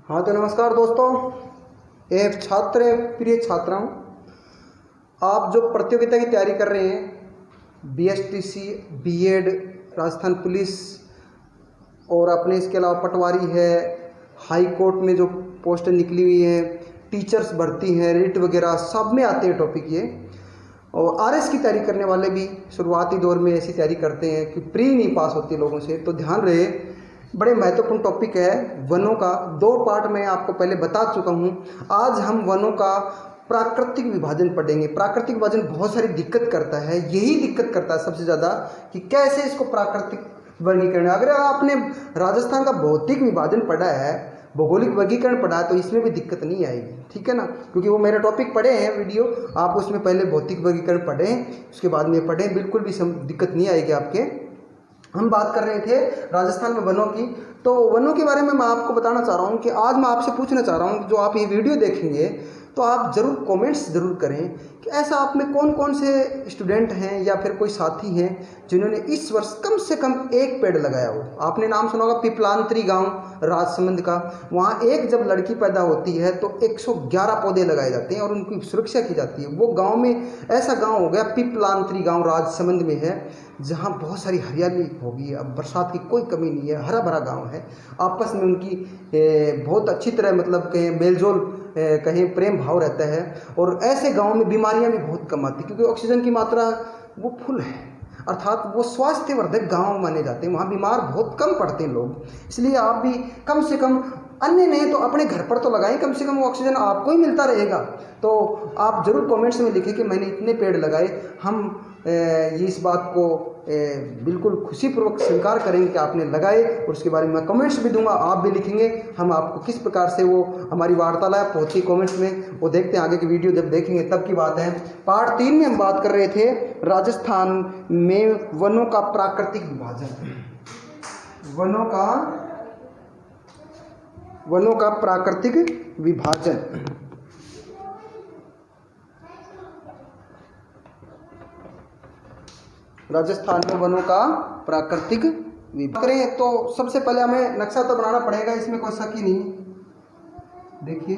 हाँ तो नमस्कार दोस्तों, एवं छात्र प्रिय छात्राओं, आप जो प्रतियोगिता की तैयारी कर रहे हैं बीएसटीसी, बीएड, राजस्थान पुलिस और अपने इसके अलावा पटवारी है, हाई कोर्ट में जो पोस्टें निकली हुई हैं, टीचर्स भर्ती हैं, रिट वगैरह सब में आते हैं टॉपिक ये। और आरएस की तैयारी करने वाले भी शुरुआती दौर में ऐसी तैयारी करते हैं कि प्री नहीं पास होती लोगों से, तो ध्यान रहे बड़े महत्वपूर्ण टॉपिक है वनों का। 2 पार्ट में आपको पहले बता चुका हूँ। आज हम वनों का प्राकृतिक विभाजन पढ़ेंगे। प्राकृतिक विभाजन बहुत सारी दिक्कत करता है, यही दिक्कत करता है सबसे ज़्यादा कि कैसे इसको प्राकृतिक वर्गीकरण। अगर आपने राजस्थान का भौतिक विभाजन पढ़ा है, भौगोलिक वर्गीकरण पढ़ा है, तो इसमें भी दिक्कत नहीं आएगी, ठीक है ना, क्योंकि वो मेरे टॉपिक पढ़े हैं वीडियो, आप उसमें पहले भौतिक वर्गीकरण पढ़ें, उसके बाद में पढ़ें, बिल्कुल भी दिक्कत नहीं आएगी आपके। हम बात कर रहे थे राजस्थान में वनों की, तो वनों के बारे में मैं आपको बताना चाह रहा हूँ कि आज मैं आपसे पूछना चाह रहा हूँ, जो आप ये वीडियो देखेंगे तो आप ज़रूर कमेंट्स ज़रूर करें कि ऐसा आप में कौन कौन से स्टूडेंट हैं या फिर कोई साथी हैं जिन्होंने इस वर्ष कम से कम 1 पेड़ लगाया हो। आपने नाम सुना होगा पिपलांतरी गांव राजसमंद का, वहाँ एक जब लड़की पैदा होती है तो 111 पौधे लगाए जाते हैं और उनकी सुरक्षा की जाती है। वो गांव में ऐसा गांव हो गया, पिपलांतरी गांव राजसमंद में है, जहाँ बहुत सारी हरियाली होगी। अब बरसात की कोई कमी नहीं है, हरा भरा गांव है, आपस में उनकी बहुत अच्छी तरह मतलब कहें मेलजोल, कहीं प्रेम भाव रहता है। और ऐसे गांव में बीमारियां भी बहुत कम आती, क्योंकि ऑक्सीजन की मात्रा वो फुल है, अर्थात वो स्वास्थ्यवर्धक गांव माने जाते हैं, वहाँ बीमार बहुत कम पड़ते हैं लोग। इसलिए आप भी कम से कम, अन्य नहीं तो अपने घर पर तो लगाएं, कम से कम वो ऑक्सीजन आपको ही मिलता रहेगा। तो आप ज़रूर कमेंट्स में लिखें कि मैंने इतने पेड़ लगाए। हम ये इस बात को बिल्कुल खुशीपूर्वक स्वीकार करेंगे कि आपने लगाए, और उसके बारे में मैं कमेंट्स भी दूंगा, आप भी लिखेंगे। हम आपको किस प्रकार से वो हमारी वार्तालाप होती है कमेंट्स में, वो देखते हैं आगे की वीडियो जब देखेंगे तब की बात है। पार्ट 3 में हम बात कर रहे थे राजस्थान में वनों का प्राकृतिक विभाजन, वनों का प्राकृतिक विभाजन। राजस्थान में वनों का प्राकृतिक विभाजन करें तो सबसे पहले हमें नक्शा तो बनाना पड़ेगा, इसमें कोई शक ही नहीं। देखिए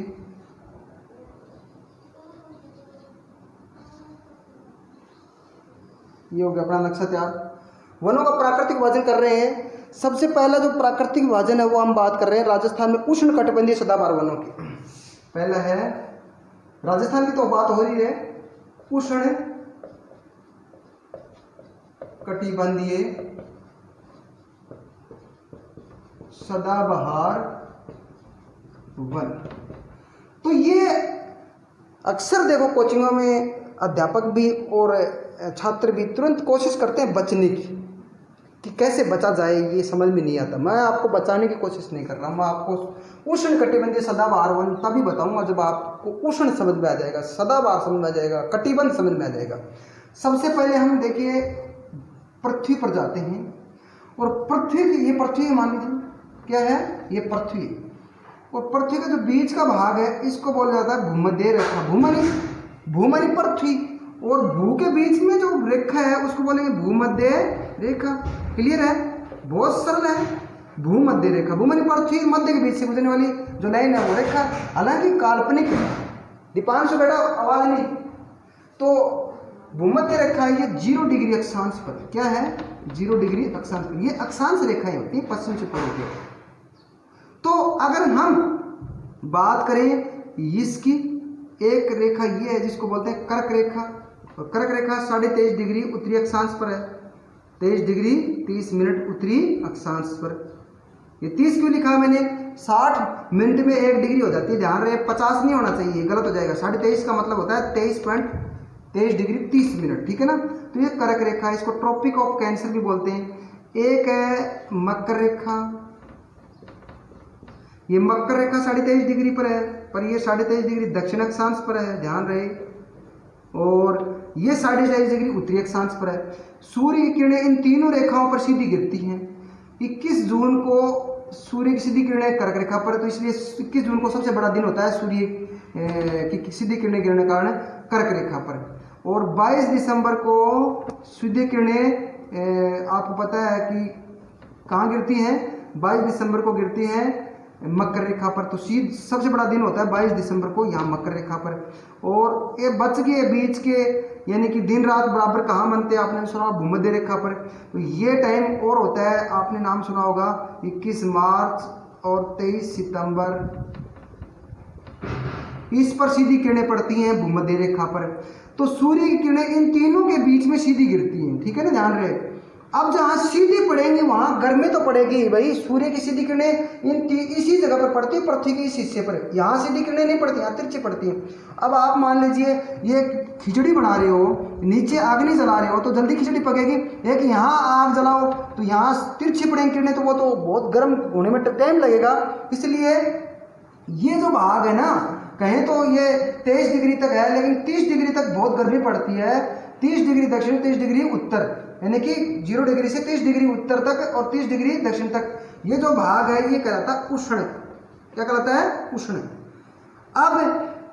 ये हो गया अपना नक्शा तैयार। वनों का प्राकृतिक विभाजन कर रहे हैं। सबसे पहला जो प्राकृतिक विभाजन है वो हम बात कर रहे हैं राजस्थान में उष्णकटिबंधीय सदाबहार वनों की। पहला है राजस्थान की, तो बात हो रही है उष्ण कटिबंधीय सदाबहार वन। तो ये अक्सर देखो कोचिंगों में अध्यापक भी और छात्र भी तुरंत कोशिश करते हैं बचने की, कि कैसे बचा जाए, ये समझ में नहीं आता। मैं आपको बचाने की कोशिश नहीं कर रहा, मैं आपको उष्ण कटिबंधीय सदाबहार वन तभी बताऊंगा जब आपको उष्ण समझ में आ जाएगा, सदाबहार समझ में आ जाएगा, कटिबंध समझ में आ जाएगा। सबसे पहले हम देखिए पृथ्वी पर जाते हैं, और पृथ्वी की, ये पृथ्वी मान लीजिए क्या है, ये पृथ्वी, और पृथ्वी का जो बीच का भाग है इसको बोला जाता है भूमध्य रेखा, भूमनि पृथ्वी, और भू के बीच में जो रेखा है उसको बोलेंगे भूमध्य रेखा। क्लियर है, बहुत सरल है। भूमध्य रेखा, भूमनि पृथ्वी, मध्य के बीच से गुजरने वाली जो लाइन है वो रेखा, हालांकि काल्पनिक है। दीपांशु बेटा आवाज नहीं, तो भूमध्य रेखा है ये 0 डिग्री अक्षांश पर, क्या है 0 डिग्री अक्षांश पर, ये अक्षांश रेखाएं होती हैं पश्चिम से पूर्व की। तो अगर हम बात करें इसकी, एक रेखा ये है जिसको बोलते हैं कर्क रेखा, और कर्क रेखा 23.5 डिग्री उत्तरी अक्षांश पर है, 23 डिग्री 30 मिनट उत्तरी अक्षांश पर। ये 30 क्यों लिखा मैंने, 60 मिनट में 1 डिग्री हो जाती है, ध्यान रहे, 50 नहीं होना चाहिए, गलत हो जाएगा। 23.5 का मतलब होता है 23 डिग्री 30 मिनट, ठीक है ना। तो ये कर्क रेखा, इसको ट्रॉपिक ऑफ कैंसर भी बोलते हैं। एक है मकर रेखा, ये मकर रेखा 23.5 डिग्री पर है, पर ये 23.5 डिग्री दक्षिण अक्षांश पर है, ध्यान रहे, और ये 23.5 डिग्री उत्तरी अक्षांश पर है। सूर्य की किरणें इन तीनों रेखाओं पर सीधी गिरती हैं। 21 जून को सूर्य की सीधी किरणें कर्क रेखा पर, तो इसलिए 21 जून को सबसे बड़ा दिन होता है सूर्य की सीधी किरणें गिरने के कारण कर्क रेखा पर। और 22 दिसंबर को सीधी किरणें आपको पता है कि कहाँ गिरती हैं, 22 दिसंबर को गिरती हैं मकर रेखा पर। तो सबसे बड़ा दिन होता है 22 दिसंबर को यहाँ मकर रेखा पर। और ये बच गए बीच के, यानी कि दिन रात बराबर कहाँ बनते हैं, आपने सुना भूमध्य रेखा पर। तो ये टाइम और होता है, आपने नाम सुना होगा 21 मार्च और 23 सितंबर, इस पर सीधी किरणें पड़ती हैं भूमध्य रेखा पर। तो सूर्य की किरणें इन तीनों के बीच में सीधी गिरती हैं, ठीक है ना, ध्यान रहे। अब जहाँ सीधी पड़ेंगी वहाँ गर्मी तो पड़ेगी भाई, सूर्य की सीधी किरणें इसी जगह पर पड़ती है, पृथ्वी के इस हिस्से पर। यहाँ सीधी किरणें नहीं पड़ती, यहाँ तिरछी पड़ती हैं। अब आप मान लीजिए ये खिचड़ी बना रहे हो, नीचे आग नहीं जला रहे हो तो जल्दी खिचड़ी पकेगी। एक यहाँ आग जलाओ तो यहाँ तिरछी पड़ेंगी किरणें, तो वो तो बहुत गर्म होने में टाइम लगेगा। इसलिए ये जो भाग है ना, कहें तो ये 23 डिग्री तक है, लेकिन 30 डिग्री तक बहुत गर्मी पड़ती है। 30 डिग्री दक्षिण, 30 डिग्री उत्तर, यानी कि 0 डिग्री से 30 डिग्री उत्तर तक और 30 डिग्री दक्षिण तक, ये जो भाग है ये कहलाता है उष्ण। क्या कहलाता है? उष्ण। अब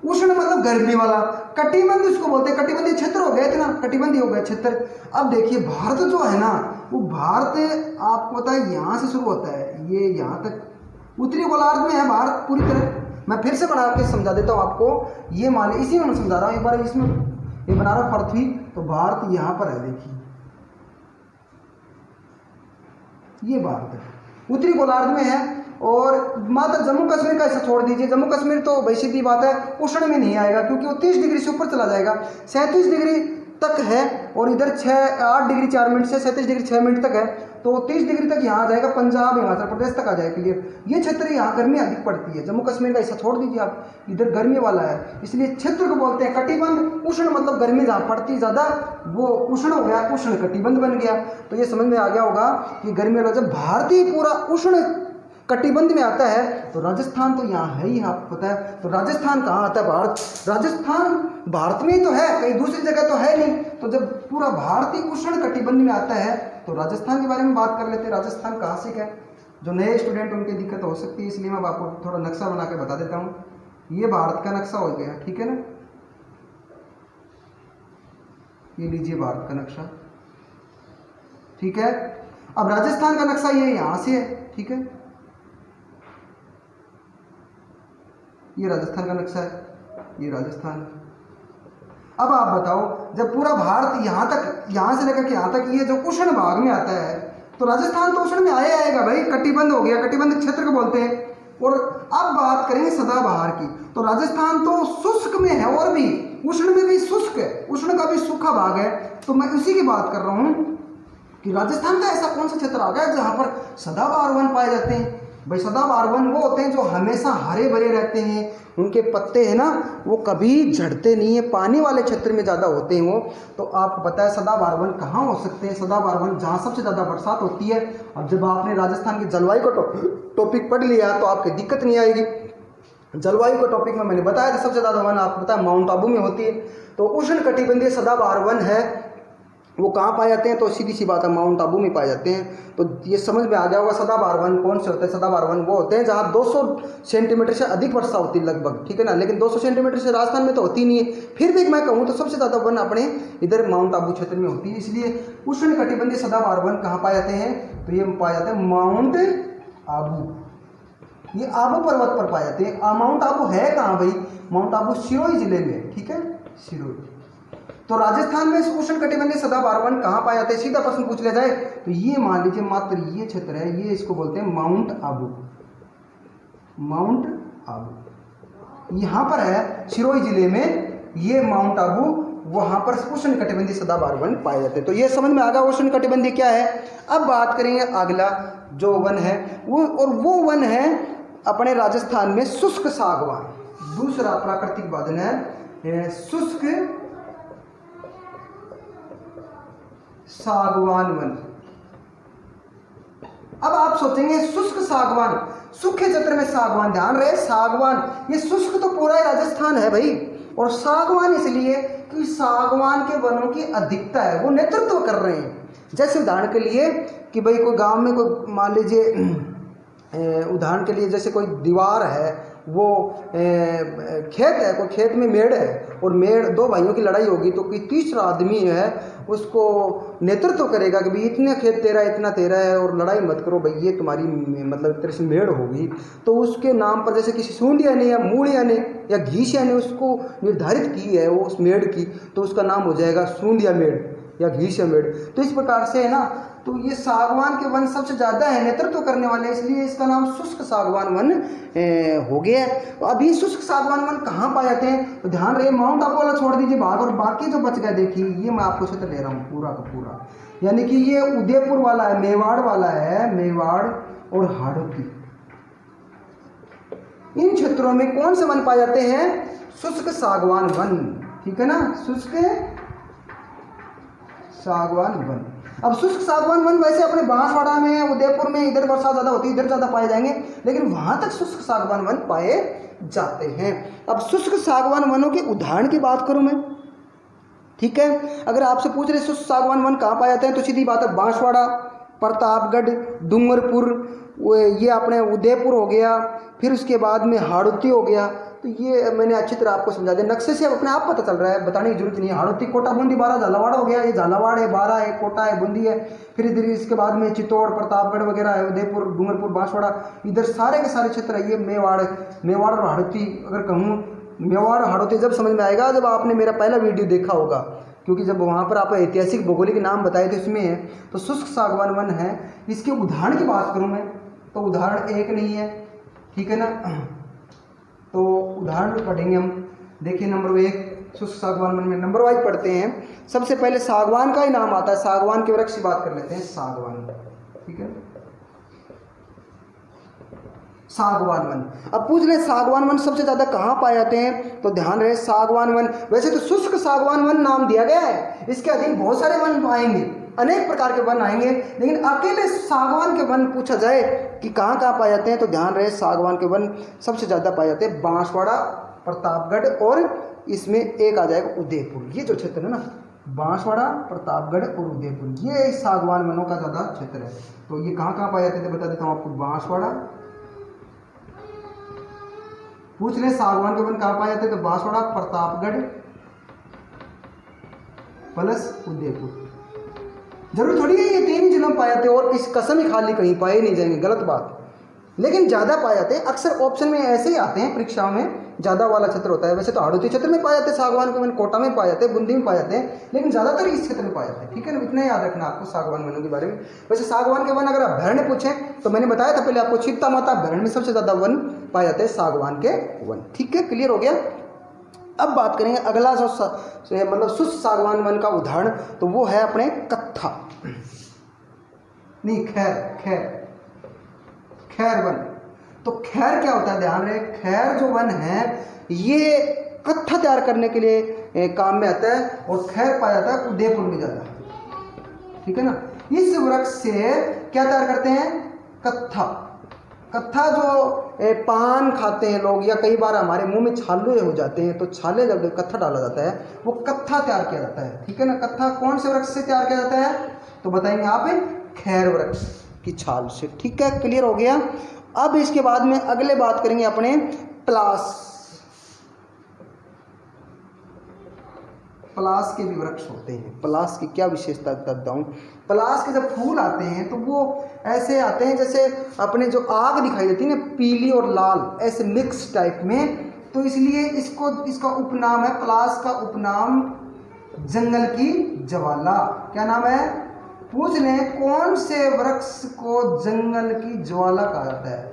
उष्ण मतलब गर्मी वाला। कटिबंध इसको बोलते हैं, कटिबंधीय क्षेत्र हो गया इतना, कटिबंधीय हो गया क्षेत्र। अब देखिए भारत जो है ना, वो भारत आपको पता है यहाँ से शुरू होता है, ये यहाँ तक उत्तरी गोलार्ध में है भारत पूरी तरह। मैं फिर से बना के समझा देता हूँ आपको, ये मान इसी में मैं समझा रहा हूँ एक बार, इसमें ये बना रहा हूँ पृथ्वी, तो भारत यहाँ पर है, देखिए ये भारत है उत्तरी गोलार्ध में है। और मात्र जम्मू कश्मीर का हिस्सा छोड़ दीजिए, जम्मू कश्मीर तो भाई सीधी बात है उष्ण में नहीं आएगा, क्योंकि वो 30 डिग्री से ऊपर चला जाएगा, 37 डिग्री तक है। और इधर 8 डिग्री 4 मिनट से 37 डिग्री 6 मिनट तक है, तो 30 डिग्री तक यहाँ आ जाएगा, पंजाब हिमाचल प्रदेश तक आ जाएगा क्लियर। ये क्षेत्र यहाँ गर्मी अधिक पड़ती है, जम्मू कश्मीर का हिस्सा छोड़ दीजिए आप, इधर गर्मी वाला है, इसलिए क्षेत्र को बोलते हैं कटिबंध। उष्ण मतलब गर्मी जहाँ पड़ती ज़्यादा, वो उष्ण हो गया, उष्ण कटिबंध बन गया। तो ये समझ में आ गया होगा कि गर्मी वाला जब भारतीय पूरा उष्ण कटिबंध में आता है, तो राजस्थान तो यहाँ है ही, आपको पता है। तो राजस्थान कहाँ आता है? भारत। राजस्थान भारत में ही तो है, कहीं दूसरी जगह तो है नहीं। तो जब पूरा भारतीय उष्ण कटिबंध में आता है, तो राजस्थान के बारे में बात कर लेते हैं। राजस्थान कहाँ से है? जो नए स्टूडेंट उनकी दिक्कत हो सकती है, इसलिए मैं आपको थोड़ा नक्शा बना के बता देता हूँ। ये भारत का नक्शा हो गया, ठीक है ना, ये लीजिए भारत का नक्शा, ठीक है। अब राजस्थान का नक्शा ये यहाँ से है, ठीक है, ये राजस्थान का नक्शा है, ये राजस्थान। अब आप बताओ, जब पूरा भारत यहाँ तक, यहाँ से लेकर के यहाँ तक ये जो उष्ण भाग में आता है, तो राजस्थान तो उष्ण में आएगा भाई, कटिबंध हो गया, कटिबंध क्षेत्र को बोलते हैं। और अब बात करेंगे सदाबहार की, तो राजस्थान तो शुष्क में है, और भी उष्ण में भी शुष्क है, उष्ण का भी सूखा भाग है। तो मैं उसी की बात कर रहा हूँ कि राजस्थान का ऐसा कौन सा क्षेत्र आ गया जहाँ पर सदाबहार वन पाए जाते हैं। भाई सदाबहार वन वो होते हैं जो हमेशा हरे भरे रहते हैं, उनके पत्ते हैं ना वो कभी झड़ते नहीं है, पानी वाले क्षेत्र में ज़्यादा होते हैं वो। तो आपको पता है सदाबहार वन कहाँ हो सकते हैं? सदाबहार वन जहाँ सबसे ज़्यादा बरसात होती है। अब जब आपने राजस्थान की जलवायु का टॉपिक पढ़ लिया तो आपकी दिक्कत नहीं आएगी। जलवायु का टॉपिक में मैंने बताया था सबसे ज़्यादा वन आपको पता है माउंट आबू में होती है। तो उष्ण कटिबंधीय सदाबहार वन है, वो कहाँ पाए जाते हैं? तो सीधी सी बात है माउंट आबू में पाए जाते हैं। तो ये समझ में आ गया होगा सदाबहार वन कौन से होते हैं। सदाबहार वन वो होते हैं जहाँ 200 सेंटीमीटर से अधिक वर्षा होती है लगभग, ठीक है ना। लेकिन 200 सेंटीमीटर से राजस्थान में तो होती नहीं है, फिर भी मैं कहूँ तो सबसे ज़्यादा वन अपने इधर माउंट आबू क्षेत्र में होती है। इसलिए उष्ण कटिबंधीय सदाबहार वन कहाँ पाए जाते हैं? तो ये पाए जाते हैं माउंट आबू, ये आबू पर्वत पर पाए जाते हैं। माउंट आबू है कहाँ भाई? माउंट आबू सिरोही जिले में, ठीक है, सिरोही। तो राजस्थान में उष्ण कटिबंधीय सदाबहार वन कहाँ पाए जाते हैं? सीधा प्रश्न पूछ लिया जाए तो ये मान लीजिए मात्र ये क्षेत्र है, ये इसको बोलते हैं माउंट आबू। माउंट आबू यहाँ पर है सिरोही जिले में, ये माउंट आबू, वहाँ पर उष्ण कटिबंधीय सदाबहार वन पाए जाते हैं। तो ये समझ में आ गया उष्ण कटिबंधीय क्या है। अब बात करेंगे अगला जो वन है वो, और वो वन है अपने राजस्थान में शुष्क सागवान। दूसरा प्राकृतिक वादन है शुष्क सागवान वन। अब आप सोचेंगे शुष्क सागवान, सूखे क्षेत्र में सागवान, ध्यान रहे सागवान, ये शुष्क तो पूरा ही राजस्थान है भाई। और सागवान इसलिए कि सागवान के वनों की अधिकता है, वो नेतृत्व कर रहे हैं। जैसे उदाहरण के लिए कि भाई कोई गांव में कोई मान लीजिए उदाहरण के लिए जैसे कोई दीवार है, वो खेत है, कोई खेत में मेड़ है और मेड़, दो भाइयों की लड़ाई होगी तो कोई तीसरा आदमी है उसको नेतृत्व करेगा कि भाई इतने खेत तेरा, इतना तेरा है और लड़ाई मत करो भाई, ये तुम्हारी मतलब तेरे से मेड़ होगी। तो उसके नाम पर जैसे किसी सूंडिया ने या मूड़िया ने या घीसिया ने उसको निर्धारित की है वो उस मेड़ की, तो उसका नाम हो जाएगा सूंडिया मेड़ या घीसिया मेड़। तो इस प्रकार से है ना, तो ये सागवान के वन सबसे ज़्यादा है नेतृत्व करने वाले, इसलिए इसका नाम शुष्क सागवान वन हो गया है। तो अभी शुष्क सागवान वन कहाँ पाए जाते हैं, तो ध्यान रहे, माउंट आबू वाला छोड़ दीजिए भाग, और बाकी जो बच गए देखिए, ये मैं आपको क्षेत्र ले रहा हूँ पूरा का पूरा, यानी कि ये उदयपुर वाला है, मेवाड़ वाला है, मेवाड़ और हाड़ौती, इन क्षेत्रों में कौन से वन पाए जाते हैं, शुष्क सागवान वन। ठीक है ना, शुष्क सागवान वन। अब शुष्क सागवान वन वैसे अपने बांसवाड़ा में, उदयपुर में, इधर वर्षा ज़्यादा होती है, इधर ज़्यादा पाए जाएंगे, लेकिन वहाँ तक शुष्क सागवान वन पाए जाते हैं। अब शुष्क सागवान वनों के उदाहरण की बात करूँ मैं, ठीक है, अगर आपसे पूछ रहे शुष्क सागवान वन कहाँ पाए जाते हैं, तो सीधी बात है बांसवाड़ा, प्रतापगढ़, डूंगरपुर, ये अपने उदयपुर हो गया, फिर उसके बाद में हाड़ौती हो गया। तो ये मैंने अच्छी तरह आपको समझा दिया, नक्शे से अपने आप पता चल रहा है, बताने की जरूरत नहीं है। हाड़ौती, कोटा, बूंदी, बारा, झालावाड़ हो गया, ये झालावाड़ है, बारा है, कोटा है, बूंदी है, फिर इधर इसके बाद में चित्तौड़, प्रतापगढ़ वगैरह है, उदयपुर, डूंगरपुर, बांसवाड़ा, इधर सारे के सारे क्षेत्र है। ये मेवाड़ और हाड़ौती, अगर कहूँ मेवाड़ और हाड़ौती जब समझ में आएगा जब आपने मेरा पहला वीडियो देखा होगा, क्योंकि जब वहाँ पर आप ऐतिहासिक भौगोलिक नाम बताए थे इसमें है। तो शुष्क सागवान वन है, इसके उदाहरण की बात करूँ मैं तो उदाहरण एक नहीं है, ठीक है ना, तो उदाहरण पढ़ेंगे हम। देखिए नंबर 1 शुष्क सागवान वन में नंबर वाइज पढ़ते हैं। सबसे पहले सागवान का ही नाम आता है, सागवान के वृक्ष की बात कर लेते हैं, सागवान, ठीक है, सागवान वन। अब पूछ रहे सागवान वन सबसे ज्यादा कहाँ पाए जाते हैं, तो ध्यान रहे सागवान वन, वैसे तो शुष्क सागवान वन नाम दिया गया है, इसके अधीन बहुत सारे वन आएंगे, अनेक प्रकार के वन आएंगे, लेकिन अकेले सागवान के वन पूछा जाए कि कहाँ कहाँ पाए जाते हैं, तो ध्यान रहे सागवान के वन सबसे ज़्यादा पाए जाते हैं बांसवाड़ा, प्रतापगढ़ और इसमें एक आ जाएगा उदयपुर। ये जो क्षेत्र है ना, बांसवाड़ा, प्रतापगढ़ और उदयपुर, ये सागवान वनों का ज़्यादा क्षेत्र है। तो ये कहाँ कहाँ पाए जाते थे बता देता हूँ आपको। बांसवाड़ा, पूछ रहे सागवान के वन कहाँ पाए जाते हैं, तो बांसवाड़ा, प्रतापगढ़ प्लस उदयपुर। जरूर थोड़ी है ये 3 जिलों में पाए जाते हैं और इस कसम ही खाली कहीं पाए नहीं जाएंगे, गलत बात, लेकिन ज़्यादा पाए जाते हैं। अक्सर ऑप्शन में ऐसे ही आते हैं परीक्षाओं में, ज़्यादा वाला क्षेत्र होता है। वैसे तो हाड़ौती क्षेत्र में पाए जाते हैं सागवान के वन, कोटा में पाए जाते हैं, बूंदी में पाए जाते हैं, लेकिन ज़्यादातर इस क्षेत्र में पाए जाते हैं, ठीक है ना, इतना याद रखना आपको सागवान वनों के बारे में। वैसे सागवान के वन अगर अभ्यारण्य पूछें तो मैंने बताया था पहले आपको, चित्ता माता अभ्यारण्य में सबसे ज़्यादा वन पाए जाते हैं सागवान के वन, ठीक है, क्लियर हो गया। अब बात करेंगे अगला जो मतलब शुष्क सागवान वन का उदाहरण, तो वो है अपने कत्था, नहीं खैर वन। तो खैर क्या होता है, ध्यान रहे, खैर जो वन है ये कत्था तैयार करने के लिए काम में आता है और खैर पाया जाता है उदयपुर में ज़्यादा, ठीक है ना। इस वृक्ष से क्या तैयार करते हैं, कत्था। कत्था जो पान खाते हैं लोग, या कई बार हमारे मुंह में छाले हो जाते हैं, तो छाले जब कत्था डाला जाता है वो कत्था तैयार किया जाता है, ठीक है ना। कत्था कौन से वृक्ष से तैयार किया जाता है, तो बताएंगे आप, खैर वृक्ष की छाल से, ठीक है, क्लियर हो गया। अब इसके बाद में अगले बात करेंगे अपने पलाश के भी वृक्ष होते हैं। पलाश की क्या विशेषता बताऊं, पलाश के जब फूल आते हैं तो वो ऐसे आते हैं जैसे अपने जो आग दिखाई देती है ना, पीली और लाल, ऐसे मिक्स टाइप में, तो इसलिए इसका उपनाम है, पलाश का उपनाम जंगल की ज्वाला। क्या नाम है, पूछ लें कौन से वृक्ष को जंगल की ज्वाला कहा जाता है,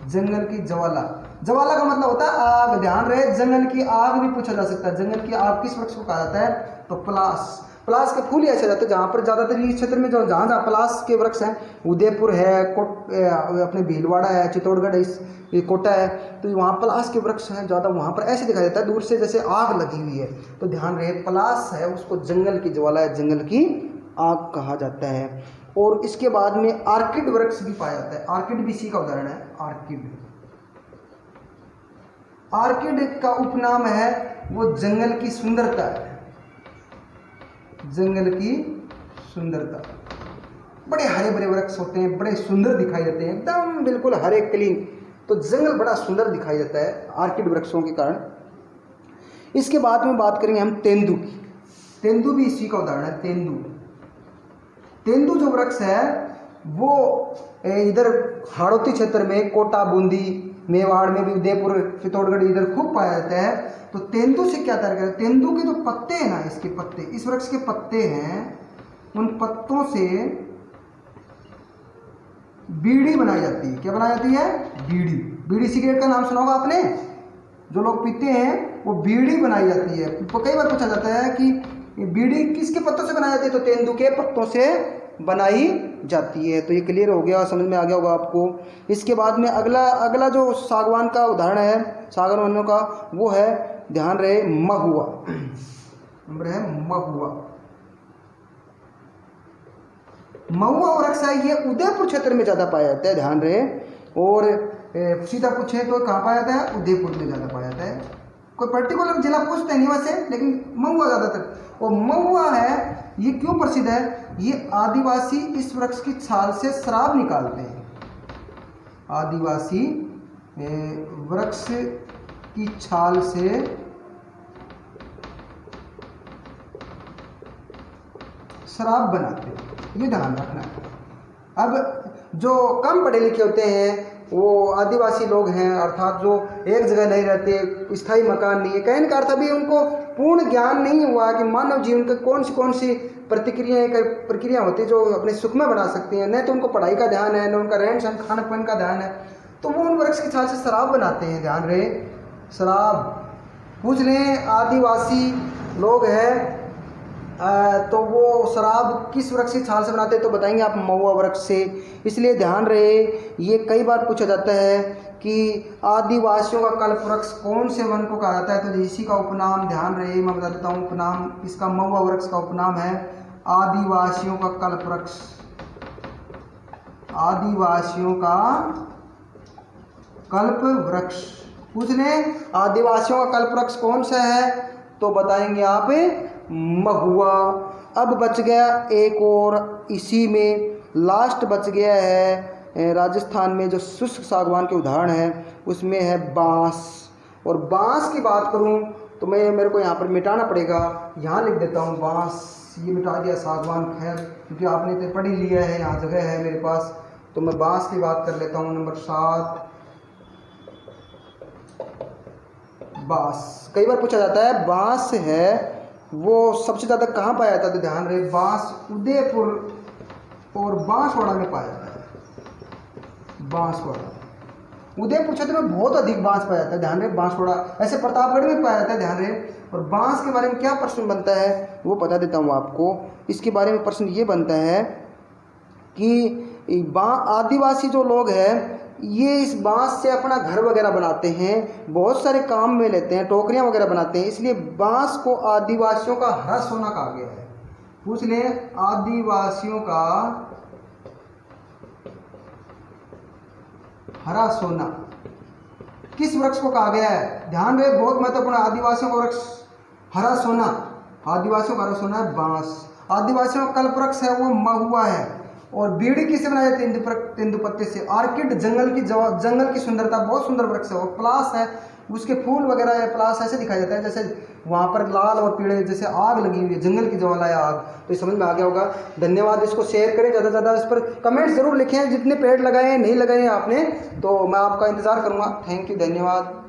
जंगल की ज्वाला। ज्वाला का मतलब होता है आग, ध्यान रहे, जंगल की आग भी पूछा जा सकता है। जंगल की आग किस वृक्ष को कहा जाता है, तो पलाश। पलाश के फूल ही ऐसे जाते हैं जहाँ पर ज़्यादातर इस क्षेत्र में जो जहाँ जहाँ पलाश के वृक्ष हैं, उदयपुर है, अपने भीलवाड़ा है, चित्तौड़गढ़ है, कोटा है, तो वहाँ पलाश के वृक्ष हैं ज़्यादा, वहाँ पर ऐसे दिखाई देता है दूर से जैसे आग लगी हुई है। तो ध्यान रहे, पलाश है उसको जंगल की ज्वाला है, जंगल की आग कहा जाता है। और इसके बाद में आर्किड वृक्ष भी पाया जाता है, आर्किड भी इसी का उदाहरण है। आर्किड का उपनाम है वो जंगल की सुंदरता है, जंगल की सुंदरता। बड़े हरे भरे वृक्ष होते हैं, बड़े सुंदर दिखाई देते हैं, एकदम बिल्कुल हरे क्लीन। तो जंगल बड़ा सुंदर दिखाई देता है आर्किड वृक्षों के कारण। इसके बाद में बात करेंगे हम तेंदू की। तेंदू भी इसी का उदाहरण है। तेंदू जो वृक्ष है वो इधर हाड़ौती क्षेत्र में, कोटा, बूंदी, मेवाड़ में भी, उदयपुर, चित्तौड़गढ़ इधर खूब पाया जाता है। तो तेंदू से क्या तैयार करते हैं? तेंदू के जो पत्ते हैं ना, इसके पत्ते, इस वृक्ष के पत्ते हैं, उन पत्तों से बीड़ी बनाई जाती है। क्या बनाई जाती है? बीड़ी। बीड़ी सिगरेट का नाम सुना होगा आपने, जो लोग पीते हैं वो बीड़ी बनाई जाती है। तो कई बार पूछा जाता है कि बीड़ी किसके पत्तों से बनाई जाती है? तो तेंदू के पत्तों से बनाई जाती है। तो ये क्लियर हो गया, समझ में आ गया होगा आपको। इसके बाद में अगला जो सागवान का उदाहरण है, सागवानों का, वो है, ध्यान रहे, महुआ। नंबर है महुआ। महुआ वृक्ष है, ये उदयपुर क्षेत्र में ज़्यादा पाया जाता है, ध्यान रहे। और सीधा पूछे तो कहाँ पाया जाता है? उदयपुर में ज़्यादा पाया जाता है। कोई पर्टिकुलर जिला पूछते नहीं वैसे, लेकिन महुआ ज़्यादातर। और महुआ है, ये क्यों प्रसिद्ध है? ये आदिवासी इस वृक्ष की छाल से शराब निकालते हैं। आदिवासी वृक्ष की छाल से शराब बनाते हैं, ये ध्यान रखना है। अब जो कम पढ़े लिखे होते हैं वो आदिवासी लोग हैं, अर्थात जो एक जगह नहीं रहते, स्थायी मकान नहीं है, कहने का अर्थ अभी उनको पूर्ण ज्ञान नहीं हुआ कि मानव जीवन के कौन सी प्रक्रिया होती है जो अपने सुख में बना सकती हैं। न तो उनको पढ़ाई का ध्यान है, न उनका रहन सहन, खान पान का ध्यान है, तो वो उन वृक्ष की छाल से शराब बनाते हैं। ध्यान रहे, शराब। पूछ लें आदिवासी लोग हैं तो वो शराब किस वृक्ष की छाल से बनाते हैं? तो बताएंगे आप महुआ वृक्ष से। इसलिए ध्यान रहे, ये कई बार पूछा जाता है कि आदिवासियों का कल्प वृक्ष कौन से वन को कहा जाता है? तो इसी का उपनाम, ध्यान रहे, मैं बता देता हूँ उपनाम इसका। महुआ वृक्ष का उपनाम है आदिवासियों का कल्प वृक्ष। आदिवासियों का कल्प वृक्ष। पूछ लें आदिवासियों का कल्प वृक्ष कौन सा है? तो बताएंगे आप महुआ। अब बच गया एक और, इसी में लास्ट बच गया है राजस्थान में जो शुष्क सागवान के उदाहरण है, उसमें है बांस। और बांस की बात करूं तो मेरे को यहाँ पर मिटाना पड़ेगा, यहाँ लिख देता हूँ बांस, ये मिटा दिया सागवान, खैर क्योंकि आपने तो पढ़ ही लिया है, यहाँ जगह है मेरे पास, तो मैं बांस की बात कर लेता हूँ। नंबर 7 बांस। कई बार पूछा जाता है बांस है वो सबसे ज़्यादा कहाँ पाया जाता है? तो ध्यान रहे, बांस उदयपुर और बांसवाड़ा में पाया जाता है। बांसवाड़ा, उदयपुर क्षेत्र में बहुत अधिक बांस पाया जाता है। ध्यान रहे, बांसवाड़ा, ऐसे प्रतापगढ़ में पाया जाता है। ध्यान रहे। और बांस के बारे में क्या प्रश्न बनता है वो बता देता हूँ आपको। इसके बारे में प्रश्न ये बनता है कि आदिवासी जो लोग हैं ये इस बांस से अपना घर वगैरह बनाते हैं, बहुत सारे काम में लेते हैं, टोकरियां वगैरह बनाते हैं, इसलिए बांस को आदिवासियों का हरा सोना कहा गया है। पूछ लें आदिवासियों का हरा सोना किस वृक्ष को कहा गया है? ध्यान रहे, बहुत महत्वपूर्ण। आदिवासियों का वृक्ष हरा सोना, आदिवासियों का हरा सोना है बांस। आदिवासियों का कल्प वृक्ष है वो महुआ है। और बीड़ी किससे बनाई जाती है? तेंदू पत्ते से। आर्किड जंगल की सुंदरता, बहुत सुंदर वृक्ष है। और प्लास है, उसके फूल वगैरह है, प्लास ऐसे दिखाई देता है जैसे वहाँ पर लाल और पीले जैसे आग लगी हुई है, जंगल की ज्वाला है आग। तो ये समझ में आ गया होगा। धन्यवाद। इसको शेयर करें ज़्यादा से ज़्यादा, इस पर कमेंट जरूर लिखें, जितने पेड़ लगाए हैं नहीं लगाए हैं आपने, तो मैं आपका इंतज़ार करूँगा। थैंक यू, धन्यवाद।